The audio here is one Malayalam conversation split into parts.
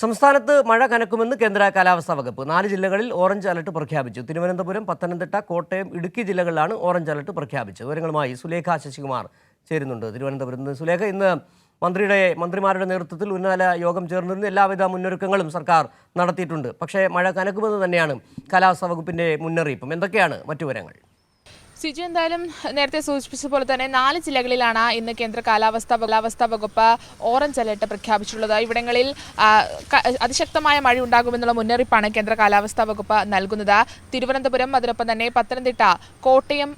സംസ്ഥാനത്ത് മഴ കനക്കുമെന്ന് കേന്ദ്ര കാലാവസ്ഥാ വകുപ്പ് 4 ജില്ലകളിൽ ഓറഞ്ച് അലർട്ട് പ്രഖ്യാപിച്ചു. തിരുവനന്തപുരം, പത്തനംതിട്ട, കോട്ടയം, ഇടുക്കി ജില്ലകളിലാണ് ഓറഞ്ച് അലർട്ട് പ്രഖ്യാപിച്ചത്. വിവരങ്ങളുമായി സുലേഖ ശശികുമാർ ചേരുന്നുണ്ട് തിരുവനന്തപുരത്ത് നിന്ന്. സുലേഖ, ഇന്ന് മന്ത്രിമാരുടെ നേതൃത്വത്തിൽ ഉന്നതതല യോഗം ചേർന്നിരുന്നു. എല്ലാവിധ മുന്നൊരുക്കങ്ങളും സർക്കാർ നടത്തിയിട്ടുണ്ട്. പക്ഷേ മഴ കനക്കുമെന്ന് തന്നെയാണ് കാലാവസ്ഥാ വകുപ്പിന്റെ മുന്നറിയിപ്പും. എന്തൊക്കെയാണ് മറ്റു വിവരങ്ങൾ? സിജു, എന്തായാലും നേരത്തെ സൂചിപ്പിച്ച പോലെ തന്നെ 4 ജില്ലകളിലാണ് ഇന്ന് കേന്ദ്ര കാലാവസ്ഥാ വകുപ്പ് ഓറഞ്ച് അലർട്ട് പ്രഖ്യാപിച്ചിട്ടുള്ളത്. ഇവിടങ്ങളിൽ അതിശക്തമായ മഴ ഉണ്ടാകുമെന്നുള്ള മുന്നറിയിപ്പാണ് കേന്ദ്ര കാലാവസ്ഥാ വകുപ്പ് നൽകുന്നത്. തിരുവനന്തപുരം, അതിനൊപ്പം തന്നെ പത്തനംതിട്ട, കോട്ടയം,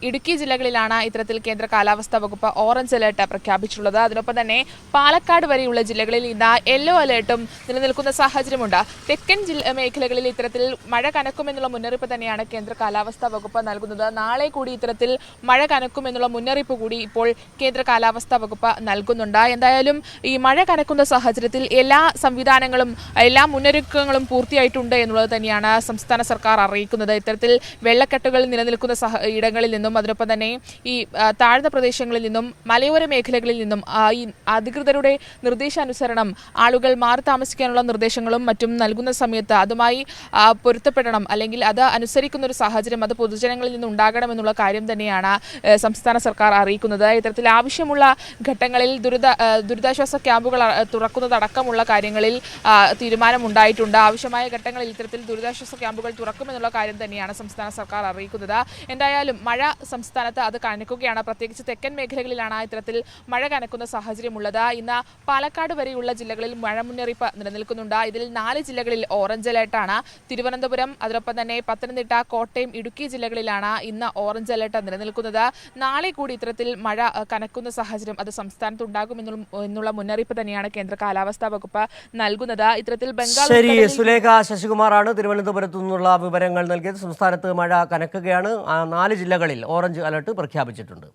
ഇടുക്കി ജില്ലകളിലാണ് ഇത്തരത്തിൽ കേന്ദ്ര കാലാവസ്ഥാ വകുപ്പ് ഓറഞ്ച് അലർട്ട് പ്രഖ്യാപിച്ചിട്ടുള്ളത്. അതിനൊപ്പം തന്നെ പാലക്കാട് വരെയുള്ള ജില്ലകളിൽ ഇന്ന് യെല്ലോ അലർട്ടും നിലനിൽക്കുന്ന സാഹചര്യമുണ്ട്. തെക്കൻ മേഖലകളിൽ ഇത്തരത്തിൽ മഴ കനക്കുമെന്നുള്ള മുന്നറിയിപ്പ് തന്നെയാണ് കേന്ദ്ര കാലാവസ്ഥാ വകുപ്പ് നൽകുന്നത്. നാളെ കൂടി ഇത്തരത്തിൽ മഴ കനക്കുമെന്നുള്ള മുന്നറിയിപ്പ് കൂടി ഇപ്പോൾ കേന്ദ്ര കാലാവസ്ഥാ വകുപ്പ് നൽകുന്നുണ്ട്. എന്തായാലും ഈ മഴ കനക്കുന്ന സാഹചര്യത്തിൽ എല്ലാ സംവിധാനങ്ങളും എല്ലാ മുന്നൊരുക്കങ്ങളും പൂർത്തിയായിട്ടുണ്ട് എന്നുള്ളത് തന്നെയാണ് സംസ്ഥാന സർക്കാർ അറിയിക്കുന്നത്. ഇത്തരത്തിൽ വെള്ളക്കെട്ടുകൾ നിലനിൽക്കുന്ന ഇടങ്ങളിൽ നിന്നും അതിനൊപ്പം തന്നെ ഈ താഴ്ന്ന പ്രദേശങ്ങളിൽ നിന്നും മലയോര മേഖലകളിൽ നിന്നും ഈ അധികൃതരുടെ നിർദ്ദേശാനുസരണം ആളുകൾ മാറി താമസിക്കാനുള്ള നിർദ്ദേശങ്ങളും മറ്റും നൽകുന്ന സമയത്ത് അതുമായി പൊരുത്തപ്പെടണം, അല്ലെങ്കിൽ അത് അനുസരിക്കുന്ന ഒരു സാഹചര്യം അത് പൊതുജനങ്ങളിൽ നിന്ന് ഉണ്ടാകണമെന്നുള്ള കാര്യം തന്നെയാണ് സംസ്ഥാന സർക്കാർ അറിയിക്കുന്നത്. ഇത്തരത്തിൽ ആവശ്യമുള്ള ഘട്ടങ്ങളിൽ ദുരിതാശ്വാസ ക്യാമ്പുകൾ തുറക്കുന്നതടക്കമുള്ള കാര്യങ്ങളിൽ തീരുമാനമുണ്ടായിട്ടുണ്ട്. ആവശ്യമായ ഘട്ടങ്ങളിൽ ഇത്തരത്തിൽ ദുരിതാശ്വാസ ക്യാമ്പുകൾ തുറക്കുമെന്നുള്ള കാര്യം തന്നെയാണ് സംസ്ഥാന സർക്കാർ അറിയിക്കുന്നത്. എന്തായാലും മഴ സംസ്ഥാനത്ത് അത് കനക്കുകയാണ്. പ്രത്യേകിച്ച് തെക്കൻ മേഖലകളിലാണ് ഇത്തരത്തിൽ മഴ കനക്കുന്ന സാഹചര്യമുള്ളത്. ഇന്ന് പാലക്കാട് വരെയുള്ള ജില്ലകളിൽ മഴ മുന്നറിയിപ്പ് നിലനിൽക്കുന്നുണ്ട്. ഇതിൽ 4 ജില്ലകളിൽ ഓറഞ്ച് അലർട്ടാണ്. തിരുവനന്തപുരം, അതിനൊപ്പം തന്നെ പത്തനംതിട്ട, കോട്ടയം, ഇടുക്കി ജില്ലകളിലാണ് ഇന്ന് ഓറഞ്ച് അലർട്ട് നിലനിൽക്കുന്നത്. നാളെ കൂടി ഇത്തരത്തിൽ മഴ കനക്കുന്ന സാഹചര്യം അത് സംസ്ഥാനത്ത് ഉണ്ടാകുമെന്നുള്ള മുന്നറിയിപ്പ് തന്നെയാണ് കേന്ദ്ര കാലാവസ്ഥാ വകുപ്പ് നൽകുന്നത്. ഇത്തരത്തിൽ ബംഗാൾ സുലേഖ ശശികുമാറാണ് തിരുവനന്തപുരത്തു നിന്നുള്ള വിവരങ്ങൾ നൽകിയത്. സംസ്ഥാനത്ത് മഴ കനക്കുകയാണ്. 4 ജില്ലകളിൽ ഓറഞ്ച് അലർട്ട് പ്രഖ്യാപിച്ചിട്ടുണ്ട്.